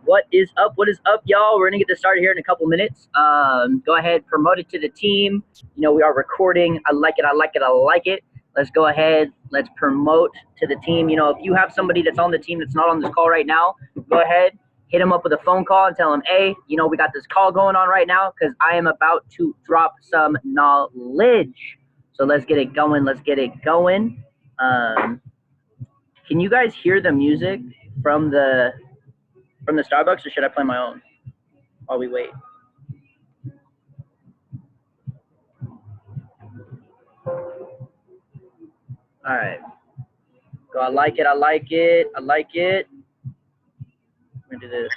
What is up? What is up, y'all? We're gonna get this started here in a couple minutes. Go ahead, promote it to the team. You know, we are recording. I like it. I like it. I like it. Let's go ahead. Let's promote to the team. You know, if you have somebody that's on the team that's not on this call right now, go ahead, hit them up with a phone call and tell them, hey, you know, we got this call going on right now because I am about to drop some knowledge. So let's get it going. Let's get it going. Can you guys hear the music from the Starbucks, or should I play my own while we wait? All right. So I like it. I like it. I like it. I'm gonna do this.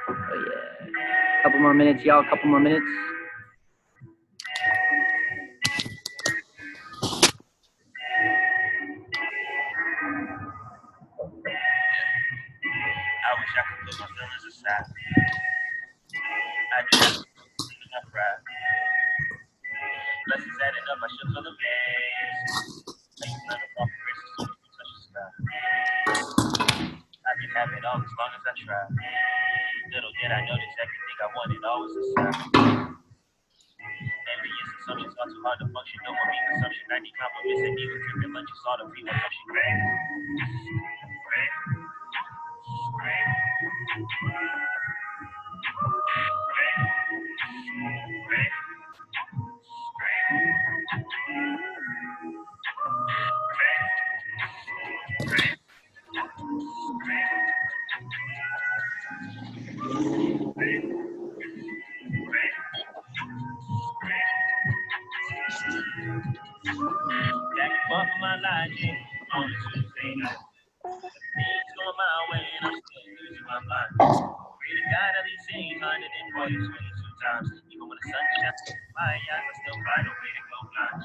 Oh yeah. Couple more minutes, y'all. Couple more minutes. I wish I could put my feelings aside. I do enough right. Blessings adding up, I should feel the best. I used to fall for grace as soon as you touch the sky. I can have it all as long as I try. Little did I notice everything I wanted always aside. Maybe it's something it's not too hard to function. No more being assumption. I need compliments and even tripping lunches. All the people function great. Back and forth for my logic on a Tuesday night. Things going my way and I'm still losing my mind. Pray to God at least 842 times. Even when the sun shines in my eyes, I still find a way to go blind.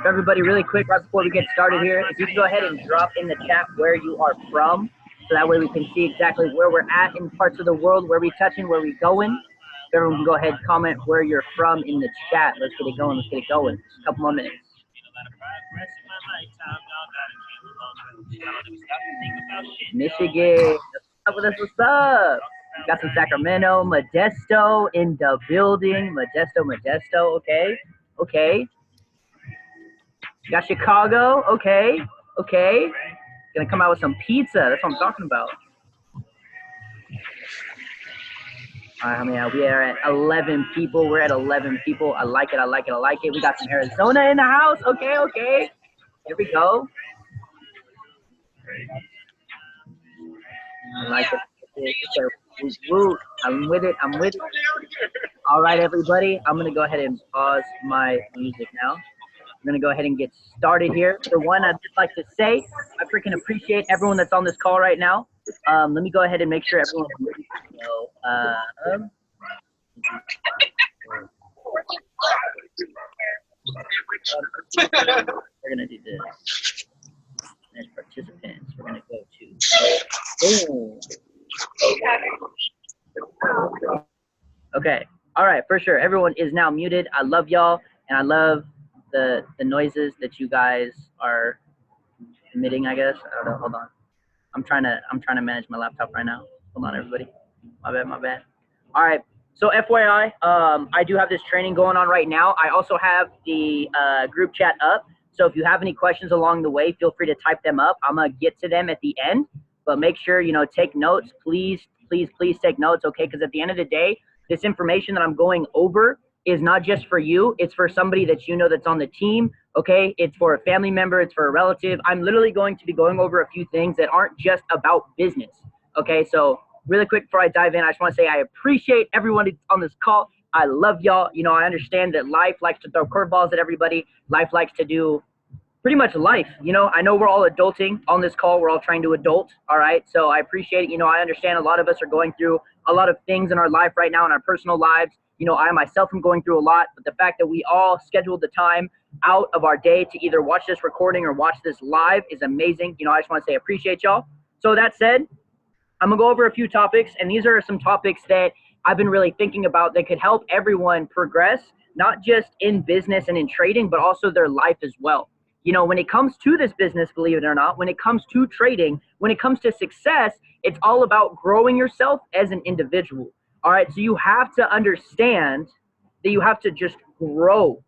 Everybody, really quick, right before we get started here, if you can go ahead and drop in the chat where you are from, so that way we can see exactly where we're at in parts of the world, where we touching, where we going. So everyone can go ahead and comment where you're from in the chat. Let's get it going. Let's get it going. Just a couple more minutes. Michigan, what's up with us? What's up? Got some Sacramento, Modesto in the building. Modesto. Okay, okay. Got Chicago. Okay. Gonna come out with some pizza. That's what I'm talking about. All right, we are at 11 people. We're at 11 people. I like it. We got some Arizona in the house. Okay. Here we go. I like it. I'm with it. All right, everybody. I'm gonna go ahead and pause my music now. I'm gonna go ahead and get started here. For one, I'd just like to say I freaking appreciate everyone that's on this call right now. Let me go ahead and make sure everyone's ready to go. We're gonna do this. As participants, we're gonna go to. Okay. All right, for sure. Everyone is now muted. I love y'all, and I love the noises that you guys are emitting, I guess. I don't know. Hold on. I'm trying to manage my laptop right now. Hold on, everybody. My bad. All right. So FYI, I do have this training going on right now. I also have the group chat up. So if you have any questions along the way, feel free to type them up. I'm gonna get to them at the end, but make sure, you know, take notes. Please take notes, okay? Because at the end of the day, this information that I'm going over is not just for you. It's for somebody that you know that's on the team, okay? It's for a family member. It's for a relative. I'm literally going to be going over a few things that aren't just about business, okay? So really quick before I dive in, I just want to say I appreciate everyone on this call. I love y'all. You know, I understand that life likes to throw curveballs at everybody. Life likes to do pretty much life. You know, I know we're all adulting on this call. We're all trying to adult, all right? So I appreciate it. You know, I understand a lot of us are going through a lot of things in our life right now, in our personal lives. You know, I myself am going through a lot, but the fact that we all scheduled the time out of our day to either watch this recording or watch this live is amazing. You know, I just want to say appreciate y'all. So that said, I'm gonna go over a few topics, and these are some topics that I've been really thinking about that could help everyone progress, not just in business and in trading, but also their life as well. You know, when it comes to this business, believe it or not, when it comes to trading, when it comes to success, it's all about growing yourself as an individual. All right, so you have to understand that you have to just grow.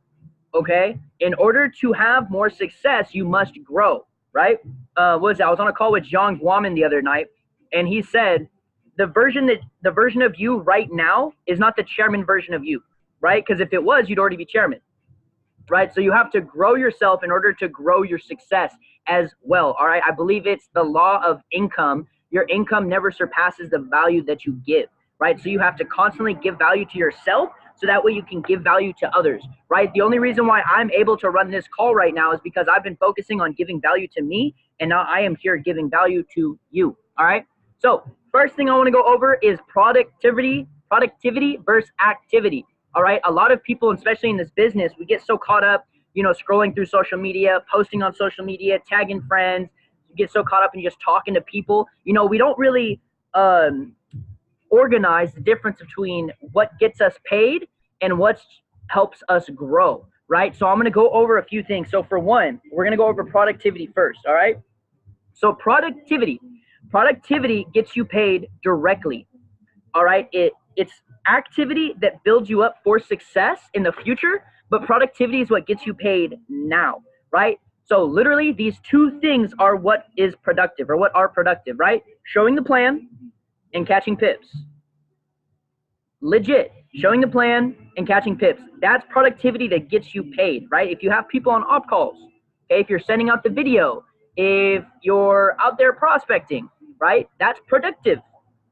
Okay, in order to have more success, you must grow. Right? What was that? I was on a call with John Guaman the other night, and he said the version of you right now is not the chairman version of you, right? Because if it was, you'd already be chairman, right? So you have to grow yourself in order to grow your success as well. All right, I believe it's the law of income. Your income never surpasses the value that you give, right? So you have to constantly give value to yourself, so that way you can give value to others, right? The only reason why I'm able to run this call right now is because I've been focusing on giving value to me, and now I am here giving value to you. All right, so first thing I want to go over is productivity versus activity. All right, a lot of people, especially in this business, we get so caught up, you know, scrolling through social media, posting on social media, tagging friends. You get so caught up in just talking to people. You know, we don't really organize the difference between what gets us paid and what helps us grow, right? So I'm going to go over a few things. So for one, we're going to go over productivity first, all right? So productivity gets you paid directly, all right? It's activity that builds you up for success in the future, but productivity is what gets you paid now, right? So literally these two things are what is productive, or what are productive, right? Showing the plan and catching pips. Legit, showing the plan and catching pips. That's productivity that gets you paid, right? If you have people on op calls, okay, if you're sending out the video, if you're out there prospecting, right? That's productive,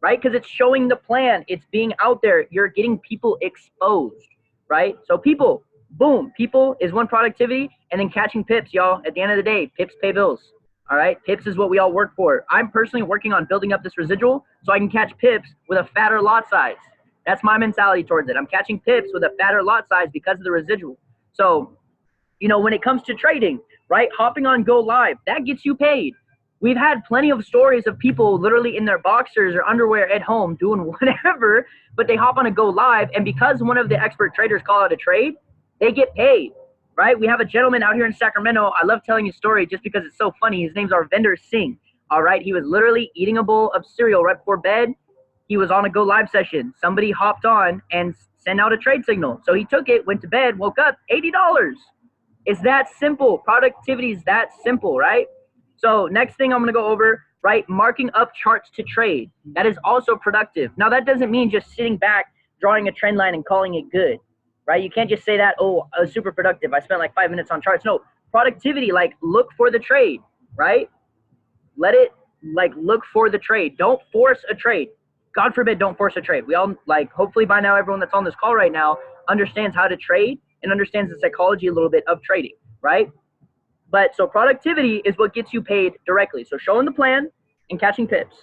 right? Because it's showing the plan, it's being out there, you're getting people exposed, right? So people, boom, people is one productivity, and then catching pips, y'all. At the end of the day, pips pay bills. All right, pips is what we all work for. I'm personally working on building up this residual so I can catch pips with a fatter lot size. That's my mentality towards it. I'm catching pips with a fatter lot size because of the residual. So, you know, when it comes to trading, right, hopping on Go Live, that gets you paid. We've had plenty of stories of people literally in their boxers or underwear at home doing whatever, but they hop on a Go Live, and because one of the expert traders call out a trade, they get paid, right? We have a gentleman out here in Sacramento. I love telling his story just because it's so funny. His name's Arvinder Singh. All right, he was literally eating a bowl of cereal right before bed. He was on a Go Live session. Somebody hopped on and sent out a trade signal. So he took it, went to bed, woke up, $80. It's that simple. Productivity is that simple, right? So next thing I'm going to go over, right, marking up charts to trade. That is also productive. Now, that doesn't mean just sitting back, drawing a trend line and calling it good, right? You can't just say that, oh, I was super productive. I spent like 5 minutes on charts. No, productivity, like look for the trade, right? Let it, like, look for the trade. Don't force a trade. God forbid, don't force a trade. We all, like, hopefully by now, everyone that's on this call right now understands how to trade and understands the psychology a little bit of trading, right? But so productivity is what gets you paid directly. So showing the plan and catching pips,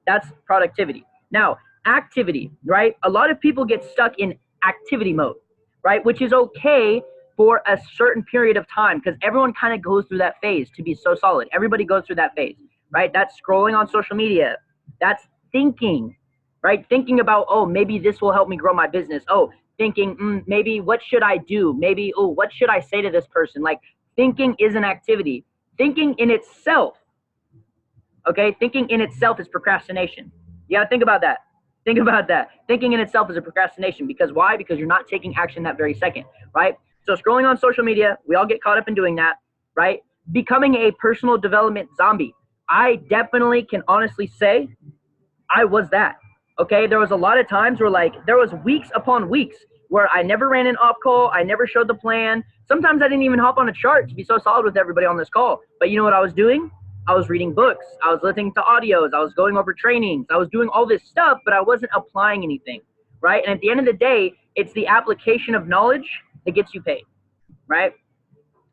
that's productivity. Now, activity, right? A lot of people get stuck in activity mode, right? Which is okay for a certain period of time, because everyone kind of goes through that phase to be so solid. Everybody goes through that phase, right? That's scrolling on social media. That's thinking, right? Thinking about, oh, maybe this will help me grow my business. Oh, thinking, maybe what should I do? Maybe, oh, what should I say to this person? Like, thinking is an activity. Thinking in itself, okay? Thinking in itself is procrastination. You gotta think about that. Think about that. Thinking in itself is a procrastination. Because why? Because you're not taking action that very second, right? So scrolling on social media, we all get caught up in doing that, right? Becoming a personal development zombie. I definitely can honestly say I was that, okay? There was a lot of times where, like, there was weeks upon weeks where I never ran an op call. I never showed the plan. Sometimes I didn't even hop on a chart to be so solid with everybody on this call. But you know what I was doing? I was reading books. I was listening to audios. I was going over trainings. I was doing all this stuff, but I wasn't applying anything, right? And at the end of the day, it's the application of knowledge that gets you paid, right?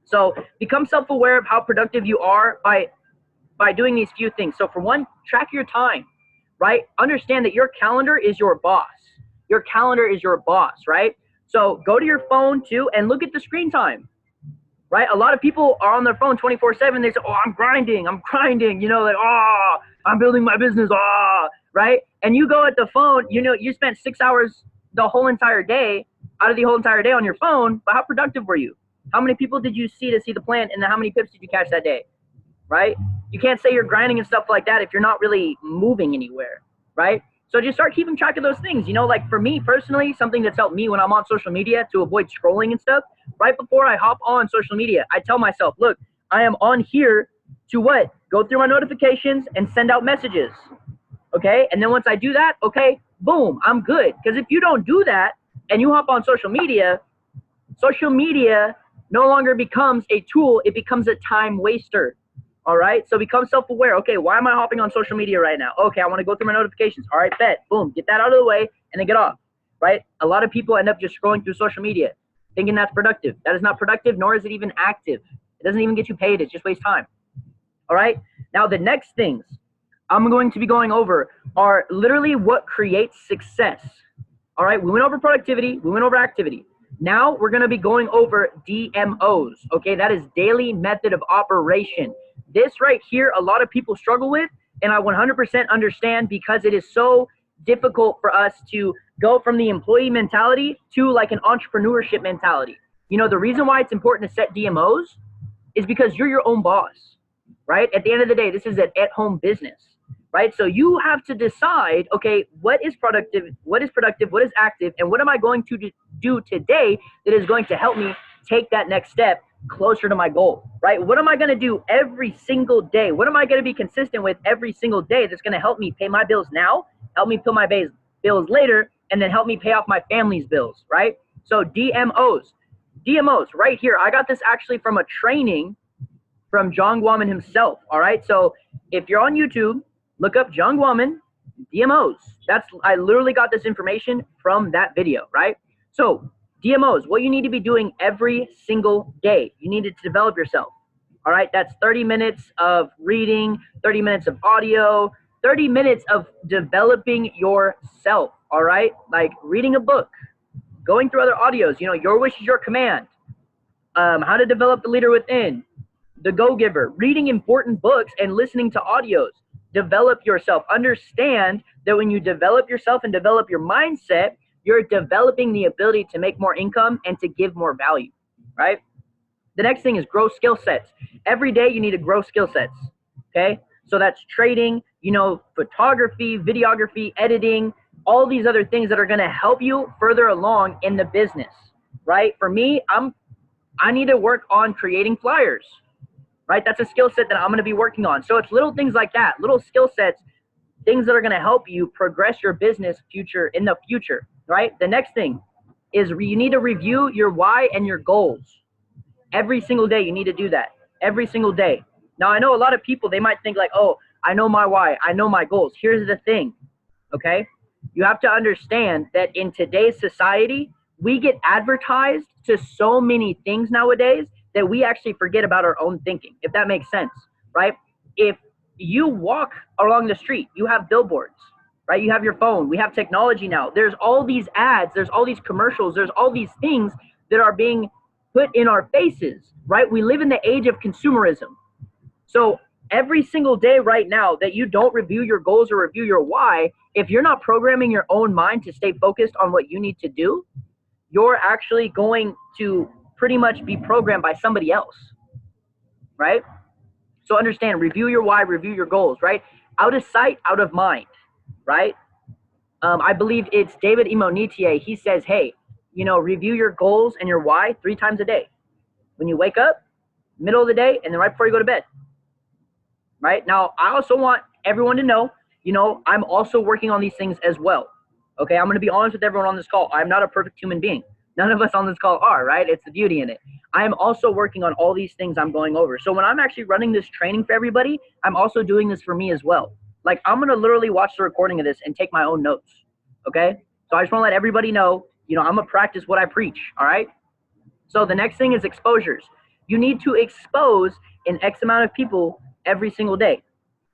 So become self-aware of how productive you are by doing these few things. So for one, track your time, right? Understand that your calendar is your boss. Your calendar is your boss, right? So go to your phone too and look at the screen time. right? A lot of people are on their phone 24/7. They say, oh, I'm grinding, you know, like, oh, I'm building my business, oh, right? And you go at the phone, you know, you spent 6 hours the whole entire day, out of the whole entire day on your phone, but how productive were you? How many people did you see to see the plan, and then how many pips did you catch that day, right? You can't say you're grinding and stuff like that if you're not really moving anywhere, right? So just start keeping track of those things. You know, like for me personally, something that's helped me when I'm on social media to avoid scrolling and stuff, right before I hop on social media, I tell myself, look, I am on here to what? Go through my notifications and send out messages. Okay? And then once I do that, okay, boom, I'm good. Because if you don't do that and you hop on social media no longer becomes a tool, it becomes a time waster. All right, so become self-aware. Okay, why am I hopping on social media right now? Okay, I want to go through my notifications. All right, bet, boom, get that out of the way and then get off, right? A lot of people end up just scrolling through social media thinking that's productive. That is not productive, nor is it even active. It doesn't even get you paid. It just wastes time. All right, now the next things I'm going to be going over are literally what creates success. All right, we went over productivity, we went over activity. Now we're going to be going over DMOs. Okay, that is daily method of operation. This right here, a lot of people struggle with, and I 100% understand because it is so difficult for us to go from the employee mentality to like an entrepreneurship mentality. You know, the reason why it's important to set DMOs is because you're your own boss, right? At the end of the day, this is an at-home business, right? So you have to decide, okay, what is productive, what is active, and what am I going to do today that is going to help me take that next step closer to my goal, right? What am I going to do every single day? What am I going to be consistent with every single day that's going to help me pay my bills now, help me pay my bills later, and then help me pay off my family's bills, right? So DMOs right here. I got this actually from a training from John Guaman himself, all right? So if you're on YouTube, look up John Guaman, DMOs. I literally got this information from that video, right? So DMOs, what you need to be doing every single day. You need to develop yourself. All right, that's 30 minutes of reading, 30 minutes of audio, 30 minutes of developing yourself. All right, like reading a book, going through other audios, you know, Your Wish is Your Command, How to Develop the Leader Within, The Go-Giver, reading important books and listening to audios. Develop yourself. Understand that when you develop yourself and develop your mindset, you're developing the ability to make more income and to give more value, right? The next thing is grow skill sets. Every day you need to grow skill sets, okay? So that's trading, you know, photography, videography, editing, all these other things that are going to help you further along in the business, right? For me, I need to work on creating flyers, right? That's a skill set that I'm going to be working on. So it's little things like that, little skill sets, things that are going to help you progress your business in the future, right? The next thing is you need to review your why and your goals. Every single day you need to do that. Every single day. Now I know a lot of people, they might think like, oh, I know my why, I know my goals. Here's the thing, okay? You have to understand that in today's society, we get advertised to so many things nowadays that we actually forget about our own thinking, if that makes sense, right? If you walk along the street, you have billboards, right? You have your phone. We have technology now. There's all these ads. There's all these commercials. There's all these things that are being put in our faces, right? We live in the age of consumerism. So every single day right now that you don't review your goals or review your why, if you're not programming your own mind to stay focused on what you need to do, you're actually going to pretty much be programmed by somebody else, right? So understand, review your why, review your goals, right? Out of sight, out of mind, right? I believe it's David Imonitie. He says, hey, you know, review your goals and your why 3 times a day. When you wake up, middle of the day, and then right before you go to bed, right? Now, I also want everyone to know, you know, I'm also working on these things as well. Okay, I'm going to be honest with everyone on this call. I'm not a perfect human being. None of us on this call are, right? It's the beauty in it. I am also working on all these things I'm going over. So when I'm actually running this training for everybody, I'm also doing this for me as well. Like, I'm going to literally watch the recording of this and take my own notes, okay? So I just want to let everybody know, you know, I'm going to practice what I preach, all right? So the next thing is exposures. You need to expose an X amount of people every single day,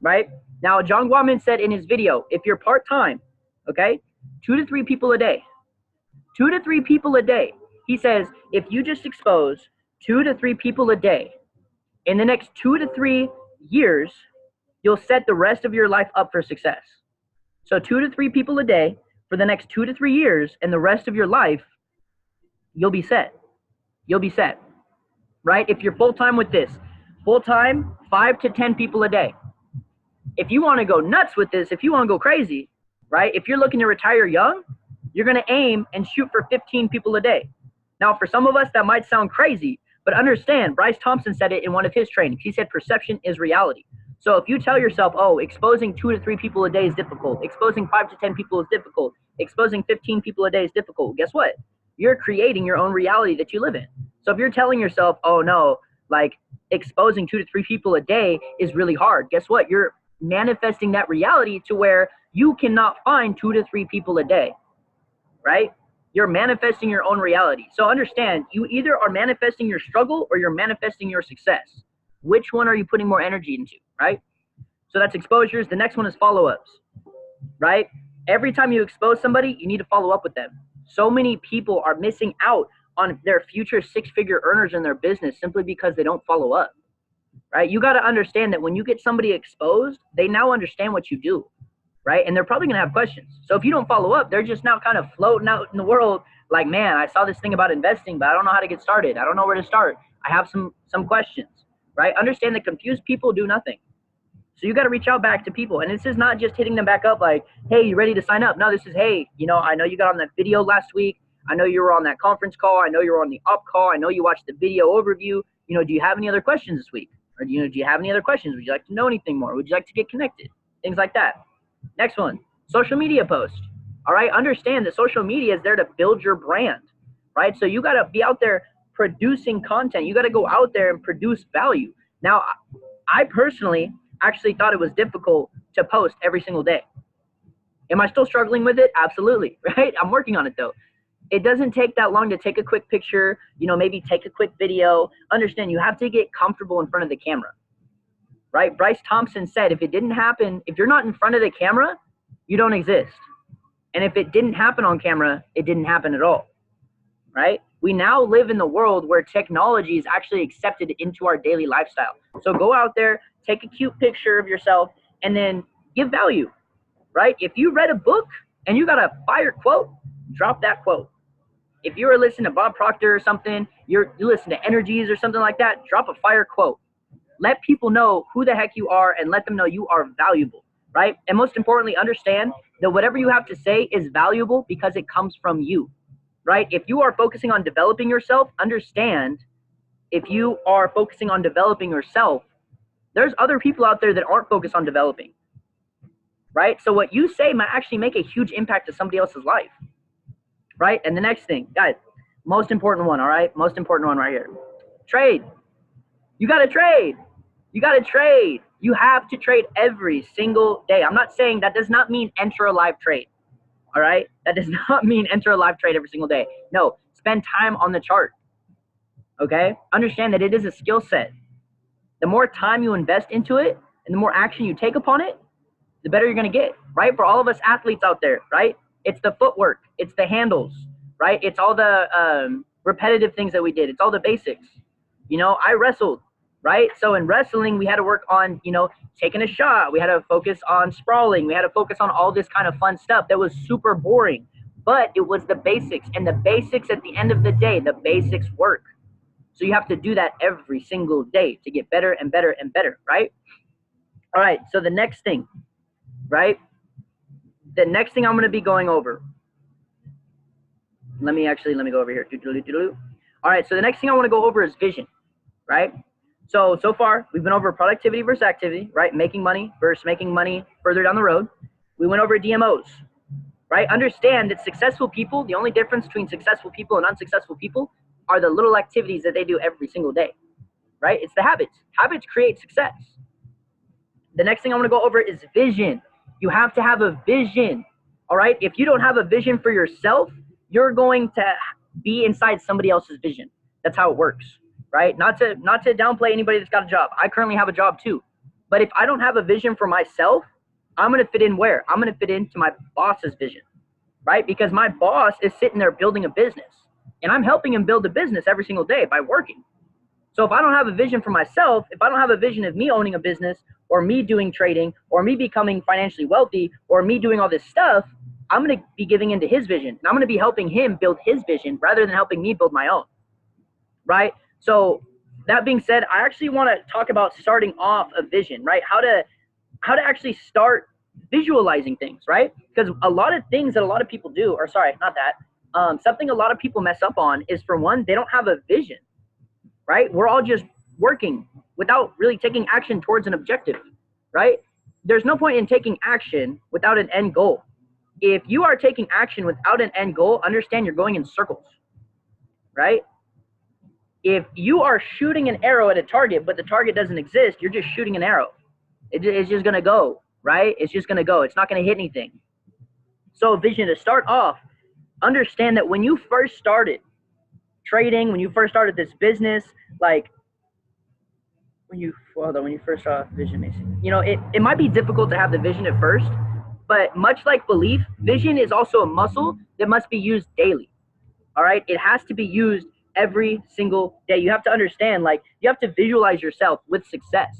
right? Now, John Guaman said in his video, if you're part-time, okay, 2 to 3 people a day. 2 to 3 people a day. He says, if you just expose 2 to 3 people a day. In the next 2 to 3 years, you'll set the rest of your life up for success. So 2 to 3 people a day for the next 2 to 3 years, and the rest of your life, you'll be set. You'll be set, right? If you're full-time with this, full-time, 5 to 10 people a day. If you want to go nuts with this, if you want to go crazy, right? If you're looking to retire young, you're going to aim and shoot for 15 people a day. Now, for some of us, that might sound crazy, but understand, Bryce Thompson said it in one of his trainings. He said perception is reality. So if you tell yourself, oh, exposing 2 to 3 people a day is difficult, exposing 5 to 10 people is difficult, exposing 15 people a day is difficult, guess what? You're creating your own reality that you live in. So if you're telling yourself, oh no, like exposing 2 to 3 people a day is really hard, guess what? You're manifesting that reality to where you cannot find 2 to 3 people a day, right? You're manifesting your own reality. So understand, you either are manifesting your struggle or you're manifesting your success. Which one are you putting more energy into, right? So that's exposures. The next one is follow-ups, right? Every time you expose somebody, you need to follow up with them. So many people are missing out on their future 6-figure earners in their business simply because they don't follow up, right? You got to understand that when you get somebody exposed, they now understand what you do, right? And they're probably going to have questions. So if you don't follow up, they're just now kind of floating out in the world like, man, I saw this thing about investing, but I don't know how to get started. I don't know where to start. I have some questions, right? Understand that confused people do nothing. So you got to reach out back to people. And this is not just hitting them back up like, hey, you ready to sign up? No, this is, hey, you know, I know you got on that video last week. I know you were on that conference call. I know you were on the up call. I know you watched the video overview. You know, do you have any other questions this week? Or, you know, do you have any other questions? Would you like to know anything more? Would you like to get connected? Things like that. Next one, social media post. All right, understand that social media is there to build your brand, right? So you got to be out there producing content. You got to go out there and produce value. Now, I personally actually thought it was difficult to post every single day. Am I still struggling with it? Absolutely, right? I'm working on it though. It doesn't take that long to take a quick picture, you know, maybe take a quick video. Understand, you have to get comfortable in front of the camera, right? Bryce Thompson said, if it didn't happen, if you're not in front of the camera, you don't exist. And if it didn't happen on camera, it didn't happen at all, right? We now live in the world where technology is actually accepted into our daily lifestyle. So go out there, take a cute picture of yourself, and then give value, right? If you read a book and you got a fire quote, drop that quote. If you were listening to Bob Proctor or something, you listen to Energies or something like that, drop a fire quote. Let people know who the heck you are and let them know you are valuable, right? And most importantly, understand that whatever you have to say is valuable because it comes from you, right? If you are focusing on developing yourself, understand if you are focusing on developing yourself, there's other people out there that aren't focused on developing, right? So what you say might actually make a huge impact to somebody else's life, right? And the next thing, guys, most important one, all right? Most important one right here. Trade. You got to trade. You got to trade. You have to trade every single day. I'm not saying that does not mean enter a live trade, all right? That does not mean enter a live trade every single day. No, spend time on the chart, okay? Understand that it is a skill set. The more time you invest into it and the more action you take upon it, the better you're going to get, right? For all of us athletes out there, right? It's the footwork. It's the handles, right? It's all the repetitive things that we did. It's all the basics. You know, I wrestled, right? So in wrestling, we had to work on, you know, taking a shot. We had to focus on sprawling. We had to focus on all this kind of fun stuff that was super boring. But it was the basics. And the basics at the end of the day, the basics work. So you have to do that every single day to get better and better and better, right? All right, so the next thing, right? The next thing I'm going to be going over. Let me go over here. All right, so the next thing I want to go over is vision, right? So far, we've been over productivity versus activity, right? Making money versus making money further down the road. We went over DMOs, right? Understand that successful people, the only difference between successful people and unsuccessful people are the little activities that they do every single day, right? It's the habits. Habits create success. The next thing I want to go over is vision. You have to have a vision, all right? If you don't have a vision for yourself, you're going to be inside somebody else's vision. That's how it works, right? Not to downplay anybody that's got a job. I currently have a job too. But if I don't have a vision for myself, I'm going to fit in where? I'm going to fit into my boss's vision, right? Because my boss is sitting there building a business. And I'm helping him build a business every single day by working. So if I don't have a vision for myself, if I don't have a vision of me owning a business or me doing trading or me becoming financially wealthy or me doing all this stuff, I'm going to be giving into his vision, and I'm going to be helping him build his vision rather than helping me build my own, right? So that being said, I actually want to talk about starting off a vision, right? How to actually start visualizing things, right? Because a lot of things that a lot of people do, or sorry, not that, something a lot of people mess up on is, for one, they don't have a vision, right? We're all just working without really taking action towards an objective, right? There's no point in taking action without an end goal. If you are taking action without an end goal, understand you're going in circles, right? If you are shooting an arrow at a target, but the target doesn't exist, you're just shooting an arrow. It's just going to go, right? It's just going to go. It's not going to hit anything. So vision, to start off, understand that when you first started trading, when you first started this business, like when you first saw vision, you know, it might be difficult to have the vision at first, but much like belief, vision is also a muscle that must be used daily. All right, it has to be used every single day. You have to understand, like, you have to visualize yourself with success.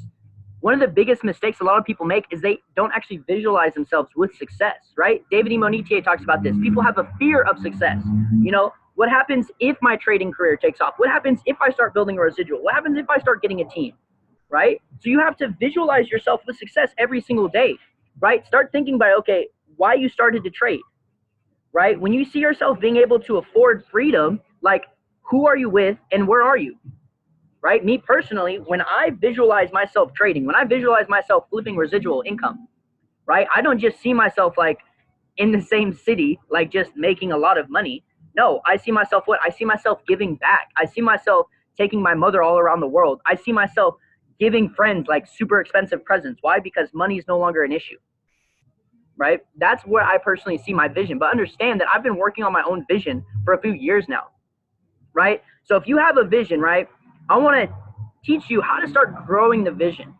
One of the biggest mistakes a lot of people make is they don't actually visualize themselves with success, right? David E. Monetier talks about this. People have a fear of success. You know, what happens if my trading career takes off? What happens if I start building a residual? What happens if I start getting a team, right? So you have to visualize yourself with success every single day, right? Start thinking about, okay, why you started to trade, right? When you see yourself being able to afford freedom, like, who are you with and where are you? Right? Me personally, when I visualize myself trading, when I visualize myself flipping residual income, right? I don't just see myself like in the same city, like just making a lot of money. No, I see myself I see myself giving back. I see myself taking my mother all around the world. I see myself giving friends like super expensive presents. Why? Because money is no longer an issue, right? That's where I personally see my vision. But understand that I've been working on my own vision for a few years now, right? So if you have a vision, right, I want to teach you how to start growing the vision,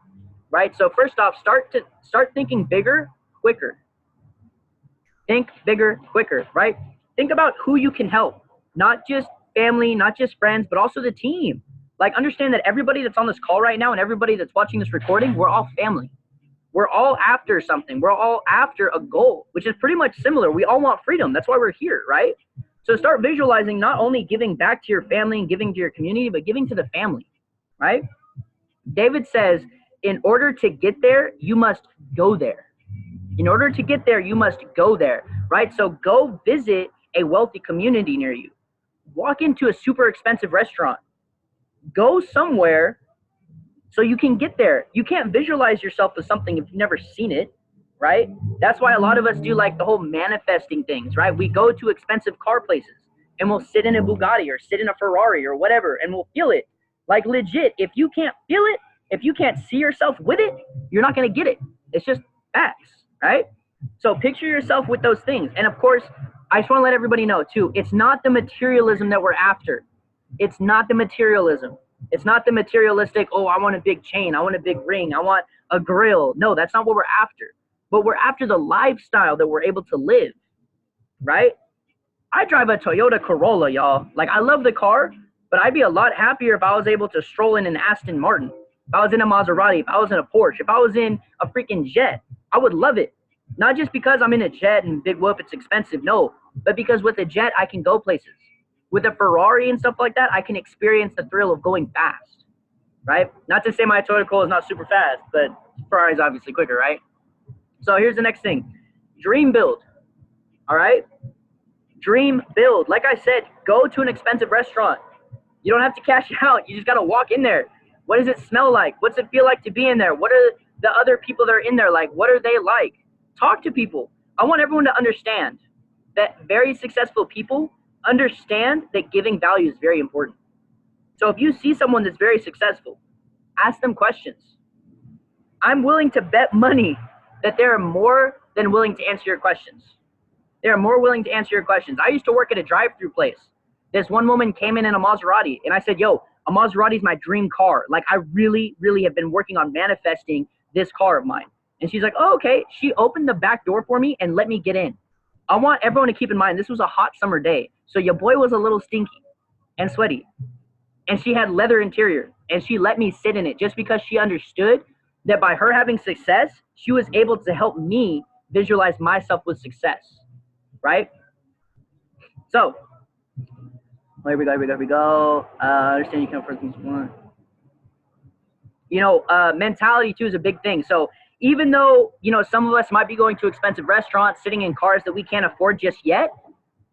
right? So first off, start thinking bigger, quicker. Think bigger, quicker, right? Think about who you can help, not just family, not just friends, but also the team. Like, understand that everybody that's on this call right now and everybody that's watching this recording, we're all family. We're all after something. We're all after a goal, which is pretty much similar. We all want freedom. That's why we're here, right? So start visualizing not only giving back to your family and giving to your community, but giving to the family, right? David says, in order to get there, you must go there. In order to get there, you must go there, right? So go visit a wealthy community near you. Walk into a super expensive restaurant. Go somewhere so you can get there. You can't visualize yourself as something if you've never seen it, right? That's why a lot of us do like the whole manifesting things, right? We go to expensive car places and we'll sit in a Bugatti or sit in a Ferrari or whatever, and we'll feel it. Like, legit, if you can't feel it, if you can't see yourself with it, you're not going to get it. It's just facts, right? So picture yourself with those things. And of course, I just want to let everybody know too, it's not the materialism that we're after. It's not the materialism. It's not the materialistic, oh, I want a big chain, I want a big ring, I want a grill. No, that's not what we're after. But we're after the lifestyle that we're able to live, right? I drive a Toyota Corolla, y'all. Like, I love the car, but I'd be a lot happier if I was able to stroll in an Aston Martin, if I was in a Maserati, if I was in a Porsche, if I was in a freaking jet. I would love it. Not just because I'm in a jet and big whoop, it's expensive. No, but because with a jet, I can go places. With a Ferrari and stuff like that, I can experience the thrill of going fast, right? Not to say my Toyota Corolla is not super fast, but Ferrari is obviously quicker, right? So here's the next thing. Dream build, all right? Dream build. Like I said, go to an expensive restaurant. You don't have to cash out. You just got to walk in there. What does it smell like? What's it feel like to be in there? What are the other people that are in there like? What are they like? Talk to people. I want everyone to understand that very successful people understand that giving value is very important. So if you see someone that's very successful, ask them questions. I'm willing to bet money that they're more than willing to answer your questions. They're more willing to answer your questions. I used to work at a drive-through place. This one woman came in a Maserati, and I said, yo, a Maserati is my dream car. Like, I really, really have been working on manifesting this car of mine. And she's like, oh, okay. She opened the back door for me and let me get in. I want everyone to keep in mind, this was a hot summer day. So your boy was a little stinky and sweaty. and she had leather interior, and she let me sit in it just because she understood that by her having success, she was able to help me visualize myself with success, right? So, here we go. Understand you come first things one. You know, mentality too is a big thing. So even though, you know, some of us might be going to expensive restaurants, sitting in cars that we can't afford just yet,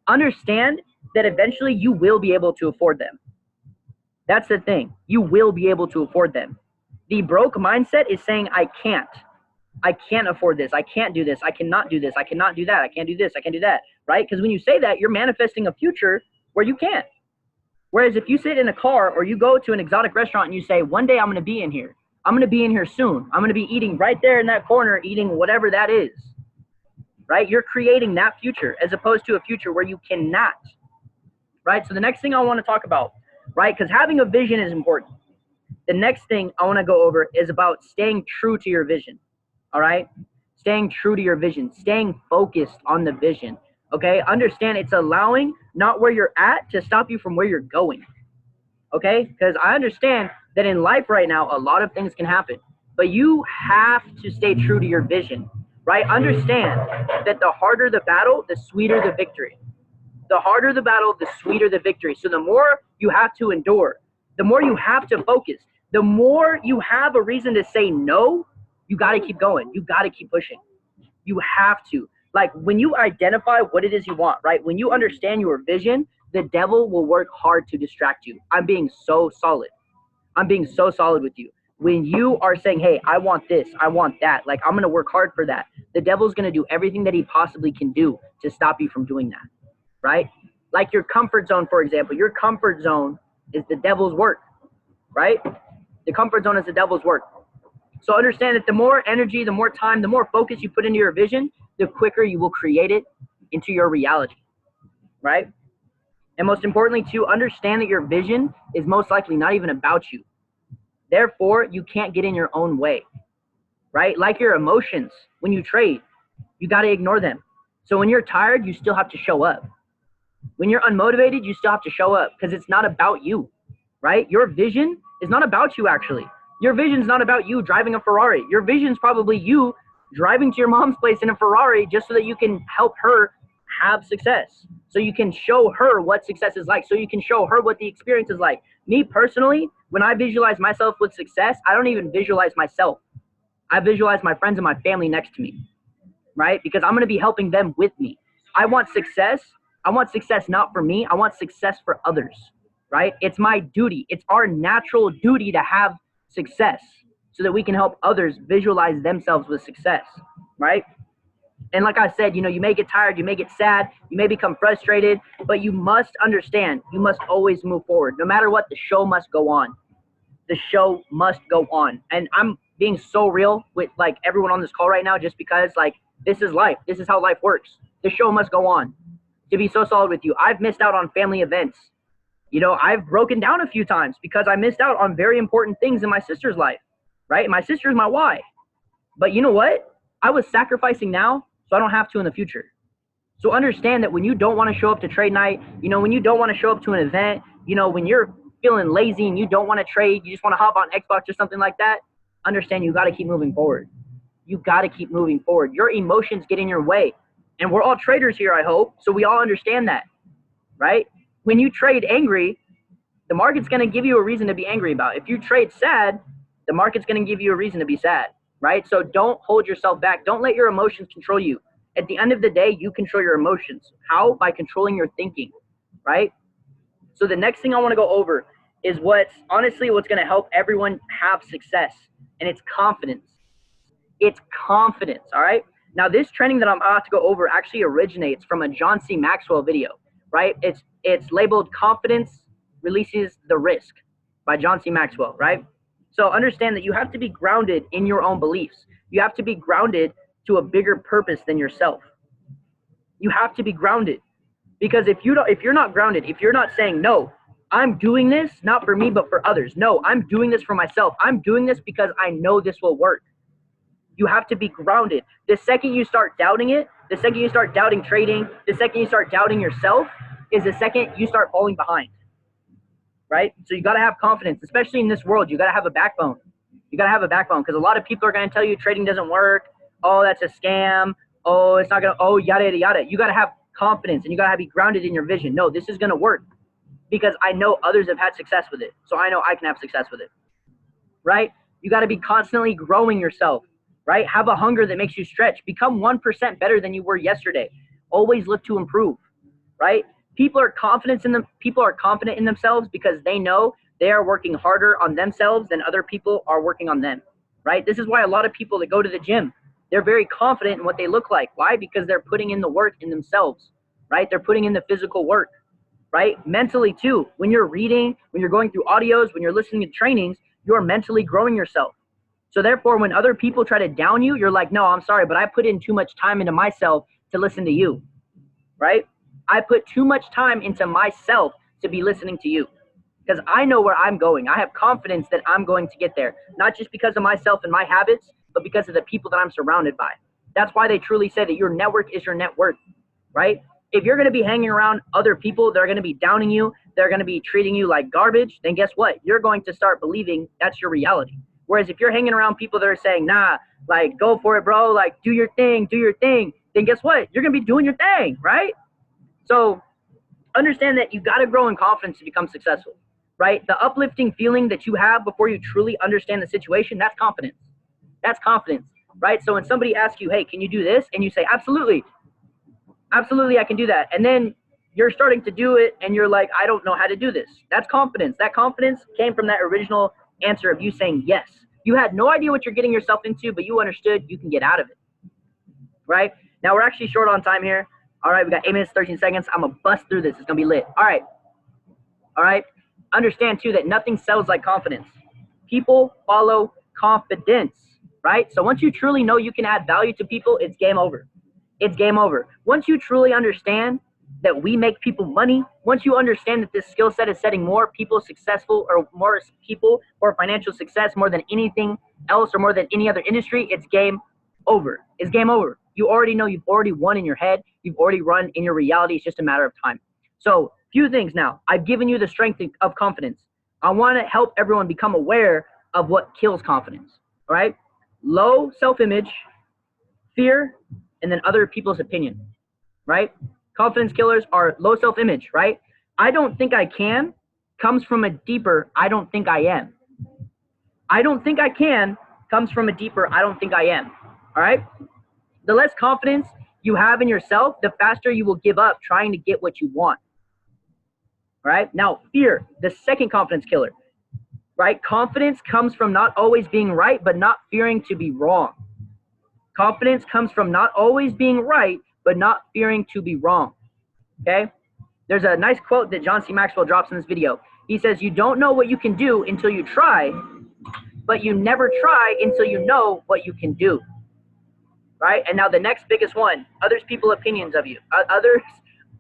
understand that eventually you will be able to afford them. That's the thing. You will be able to afford them. The broke mindset is saying, I can't afford this. I can't do this. I cannot do this. I cannot do that. I can't do this. I can't do that. Right? Because when you say that, you're manifesting a future where you can't. Whereas if you sit in a car or you go to an exotic restaurant and you say, one day I'm going to be in here. I'm going to be in here soon. I'm going to be eating right there in that corner, eating whatever that is. Right? You're creating that future as opposed to a future where you cannot. Right? So the next thing I want to talk about, right? Because having a vision is important. The next thing I want to go over is about staying true to your vision. All right? Staying true to your vision, staying focused on the vision. Okay? Understand it's allowing not where you're at to stop you from where you're going. Okay? Because I understand that in life right now, a lot of things can happen. But you have to stay true to your vision. Right? Understand that the harder the battle, the sweeter the victory. The harder the battle, the sweeter the victory. So the more you have to endure, the more you have to focus, the more you have a reason to say no, you got to keep going. You got to keep pushing. You have to. Like when you identify what it is you want, right? When you understand your vision, the devil will work hard to distract you. I'm being so solid. I'm being so solid with you. When you are saying, hey, I want this, I want that, like I'm going to work hard for that, the devil's going to do everything that he possibly can do to stop you from doing that. Right? Like your comfort zone, for example. Your comfort zone is the devil's work, right? The comfort zone is the devil's work. So understand that the more energy, the more time, the more focus you put into your vision, the quicker you will create it into your reality, right? And most importantly, to understand that your vision is most likely not even about you. Therefore, you can't get in your own way, right? Like your emotions, when you trade, you got to ignore them. So when you're tired, you still have to show up. When you're unmotivated, you still have to show up because it's not about you, right? Your vision is not about you, actually. Your vision is not about you driving a Ferrari. Your vision is probably you driving to your mom's place in a Ferrari just so that you can help her have success. So you can show her what success is like. So you can show her what the experience is like. Me personally, when I visualize myself with success, I don't even visualize myself. I visualize my friends and my family next to me, right? Because I'm going to be helping them with me. I want success. I want success not for me. I want success for others, right? It's my duty. It's our natural duty to have success so that we can help others visualize themselves with success, right? And like I said, you know, you may get tired, you may get sad, you may become frustrated, but you must understand, you must always move forward. No matter what, the show must go on. The show must go on. And I'm being so real with like everyone on this call right now just because like this is life. This is how life works. The show must go on. To be so solid with you, I've missed out on family events. You know, I've broken down a few times because I missed out on very important things in my sister's life, right? My sister's my why. But you know what? I was sacrificing now so I don't have to in the future. So understand that when you don't want to show up to trade night, you know, when you don't want to show up to an event, you know, when you're feeling lazy and you don't want to trade, you just want to hop on Xbox or something like that, understand you got to keep moving forward. You got to keep moving forward. Your emotions get in your way. And we're all traders here, I hope. So we all understand that, right? When you trade angry, the market's going to give you a reason to be angry about. If you trade sad, the market's going to give you a reason to be sad, right? So don't hold yourself back. Don't let your emotions control you. At the end of the day, you control your emotions. How? By controlling your thinking, right? So the next thing I want to go over is what's going to help everyone have success, and it's confidence. It's confidence, all right? Now, this training that I'm about to go over actually originates from a John C. Maxwell video, right? It's labeled Confidence Releases the Risk by John C. Maxwell, right? So understand that you have to be grounded in your own beliefs. You have to be grounded to a bigger purpose than yourself. You have to be grounded because if you're not grounded, if you're not saying, no, I'm doing this not for me, but for others. No, I'm doing this for myself. I'm doing this because I know this will work. You have to be grounded. The second you start doubting it, the second you start doubting trading, the second you start doubting yourself is the second you start falling behind. right? So you got to have confidence, especially in this world. You got to have a backbone. You got to have a backbone, because a lot of people are going to tell you trading doesn't work. Oh, that's a scam. Oh, it's not going to, oh, yada, yada, yada. You got to have confidence, and you got to be grounded in your vision. No, this is going to work because I know others have had success with it. So I know I can have success with it, right? You got to be constantly growing yourself, right? Have a hunger that makes you stretch. Become 1% better than you were yesterday. Always look to improve, right? People are confident in them. People are confident in themselves because they know they are working harder on themselves than other people are working on them, right? This is why a lot of people that go to the gym, they're very confident in what they look like. Why? Because they're putting in the work in themselves, right? They're putting in the physical work, right? Mentally too. When you're reading, when you're going through audios, when you're listening to trainings, you're mentally growing yourself. So therefore, when other people try to down you, you're like, no, I'm sorry, but I put in too much time into myself to listen to you, right? I put too much time into myself to be listening to you because I know where I'm going. I have confidence that I'm going to get there, not just because of myself and my habits, but because of the people that I'm surrounded by. That's why they truly say that your network is your net worth, right? If you're going to be hanging around other people that are going to be downing you, they're going to be treating you like garbage, then guess what? You're going to start believing that's your reality. Whereas if you're hanging around people that are saying, nah, like, go for it, bro, like, do your thing, then guess what? You're going to be doing your thing, right? So understand that you got to grow in confidence to become successful, right? The uplifting feeling that you have before you truly understand the situation, that's confidence. That's confidence, right? So when somebody asks you, hey, can you do this? And you say, absolutely, I can do that. And then you're starting to do it and you're like, I don't know how to do this. That's confidence. That confidence came from that original answer of you saying yes. You had no idea what you're getting yourself into, but you understood you can get out of it, right? Now we're actually short on time here. All right, we got 8 minutes, 13 seconds. I'm going to bust through this. It's going to be lit. All right. All right. Understand, too, that nothing sells like confidence. People follow confidence, right? So once you truly know you can add value to people, it's game over. It's game over. Once you truly understand that we make people money, once you understand that this skill set is setting more people successful or more people for financial success more than anything else or more than any other industry, it's game over. It's game over. You already know you've already won in your head. You've already run in your reality. It's just a matter of time. So few things now. I've given you the strength of confidence. I want to help everyone become aware of what kills confidence. All right? Low self-image, fear, and then other people's opinion. Right? Confidence killers are low self-image. Right? I don't think I can comes from a deeper I don't think I am. I don't think I can comes from a deeper I don't think I am. All right? The less confidence you have in yourself, the faster you will give up trying to get what you want. All right? Now, fear, the second confidence killer. Right? Confidence comes from not always being right, but not fearing to be wrong. Confidence comes from not always being right, but not fearing to be wrong. Okay? There's a nice quote that John C. Maxwell drops in this video. He says, you don't know what you can do until you try, but you never try until you know what you can do. Right? And now the next biggest one, others people's opinions of you. Others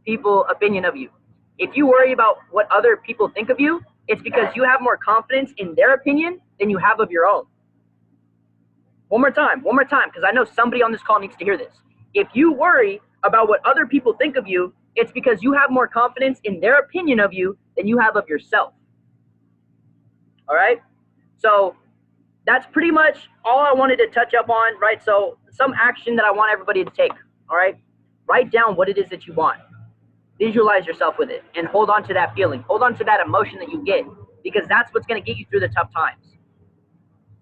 people opinion of you. If you worry about what other people think of you, it's because you have more confidence in their opinion than you have of your own. One more time, because I know somebody on this call needs to hear this. If you worry about what other people think of you, it's because you have more confidence in their opinion of you than you have of yourself. All right? So that's pretty much all I wanted to touch up on, right? So some action that I want everybody to take, all right? Write down what it is that you want. Visualize yourself with it and hold on to that feeling. Hold on to that emotion that you get because that's what's going to get you through the tough times.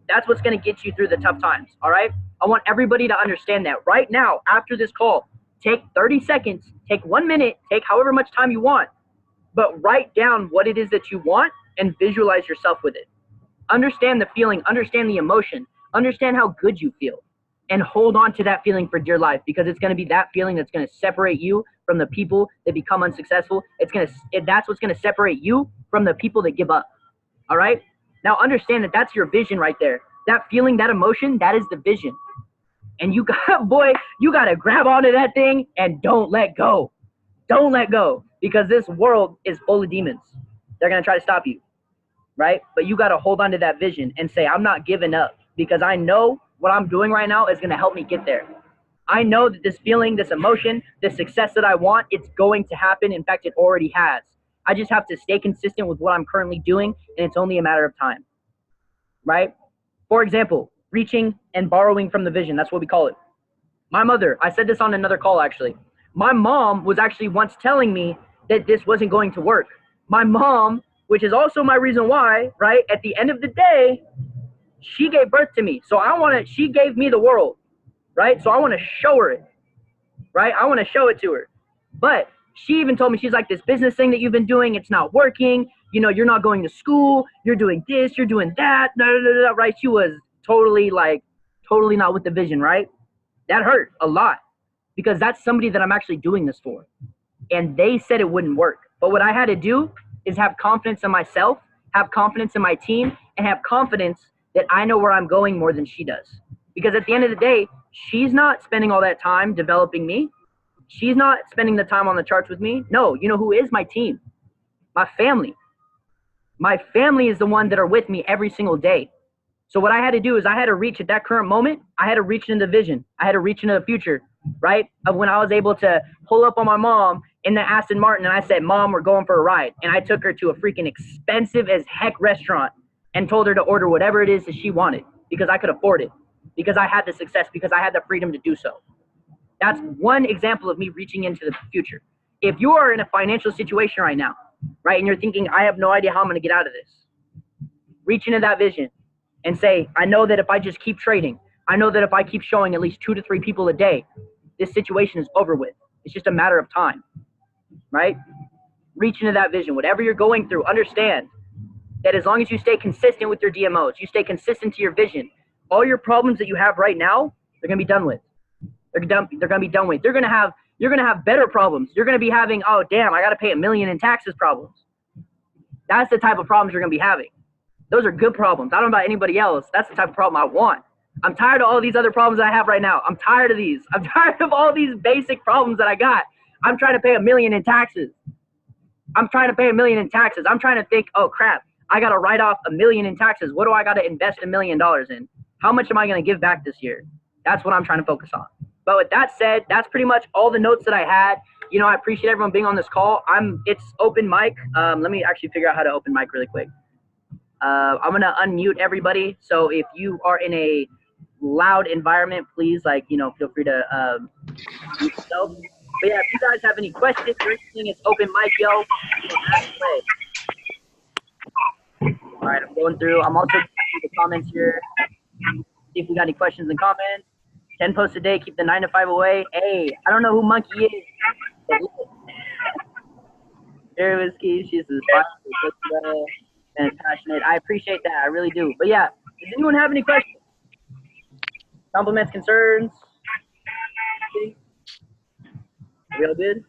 That's what's going to get you through the tough times, all right? I want everybody to understand that. Right now, after this call, take 30 seconds, take 1 minute, take however much time you want, but write down what it is that you want and visualize yourself with it. Understand the feeling, understand the emotion, understand how good you feel, and hold on to that feeling for dear life because it's going to be that feeling that's going to separate you from the people that become unsuccessful. That's what's going to separate you from the people that give up. All right? Now understand that that's your vision right there. That feeling, that emotion, that is the vision. And you got, boy, you got to grab onto that thing and don't let go. Don't let go because this world is full of demons. They're going to try to stop you. Right? But you got to hold on to that vision and say, I'm not giving up because I know what I'm doing right now is going to help me get there. I know that this feeling, this emotion, this success that I want, it's going to happen. In fact, it already has. I just have to stay consistent with what I'm currently doing, and it's only a matter of time, right? For example, reaching and borrowing from the vision. That's what we call it. My mother, I said this on another call actually. My mom was actually once telling me that this wasn't going to work. My mom, which is also my reason why, right? At the end of the day, she gave birth to me. So she gave me the world, right? So I want to show her it, right? I want to show it to her. But she even told me, she's like, this business thing that you've been doing, it's not working. You know, you're not going to school. You're doing this, you're doing that, right? She was totally not with the vision, right? That hurt a lot because that's somebody that I'm actually doing this for. And they said it wouldn't work. But what I had to do is have confidence in myself, have confidence in my team, and have confidence that I know where I'm going more than she does. Because at the end of the day, she's not spending all that time developing me. She's not spending the time on the charts with me. No, you know who is? My team, my family. My family is the one that are with me every single day. So what I had to do is I had to reach at that current moment. I had to reach into the vision. I had to reach into the future, right? Of when I was able to pull up on my mom in the Aston Martin and I said, Mom, we're going for a ride. And I took her to a freaking expensive as heck restaurant and told her to order whatever it is that she wanted because I could afford it, because I had the success, because I had the freedom to do so. That's one example of me reaching into the future. If you are in a financial situation right now, right, and you're thinking, I have no idea how I'm going to get out of this, reach into that vision and say, I know that if I just keep trading, I know that if I keep showing at least 2 to 3 people a day, this situation is over with. It's just a matter of time, right? Reach into that vision. Whatever you're going through, understand that as long as you stay consistent with your DMOs, you stay consistent to your vision, all your problems that you have right now, they're going to be done with. They're going to be done with. You're going to have better problems. You're going to be having, oh, damn, I got to pay $1 million in taxes problems. That's the type of problems you're going to be having. Those are good problems. I don't know about anybody else. That's the type of problem I want. I'm tired of all these other problems that I have right now. I'm tired of these. I'm tired of all these basic problems that I got. I'm trying to pay $1 million in taxes. I'm trying to pay $1 million in taxes. I'm trying to think, oh, crap, I got to write off $1 million in taxes. What do I got to invest $1 million in? How much am I going to give back this year? That's what I'm trying to focus on. But with that said, that's pretty much all the notes that I had. You know, I appreciate everyone being on this call. It's open mic. Let me actually figure out how to open mic really quick. I'm going to unmute everybody. So if you are in a loud environment, please, feel free to mute yourself. But yeah, if you guys have any questions or anything, it's open mic, yo. All right, I'm going through. I'm also going through the comments here. See if we got any questions and comments. 10 posts a day, keep the 9 to 5 away. Hey, I don't know who Monkey is. Very whiskey, she's inspired and passionate. I appreciate that, I really do. But yeah, does anyone have any questions? Compliments, concerns? Real good?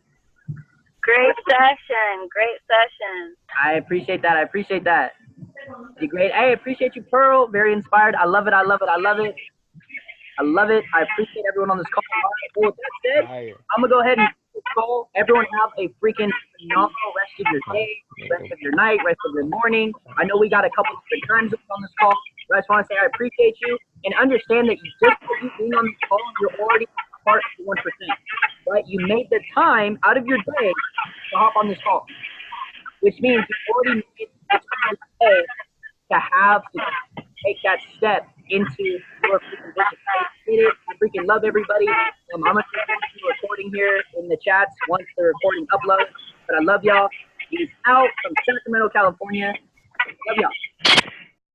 Great session, great session. I appreciate that, I appreciate that. You're great. Hey, I appreciate you, Pearl. Very inspired. I love it, I love it, I love it. I love it. I appreciate everyone on this call. Well, with that said, I'm going to go ahead and call. Everyone have a freaking phenomenal rest of your day, rest of your night, rest of your morning. I know we got a couple different time zones on this call, but I just want to say I appreciate you and understand that just for you being on this call, you're already part of the 1%. Right? You made the time out of your day to hop on this call, which means you already made the time today to have to take that step into your freaking vision. I freaking love everybody. I'm going to do a recording here in the chats once the recording uploads. But I love y'all. He's out from Sacramento, California. Love y'all.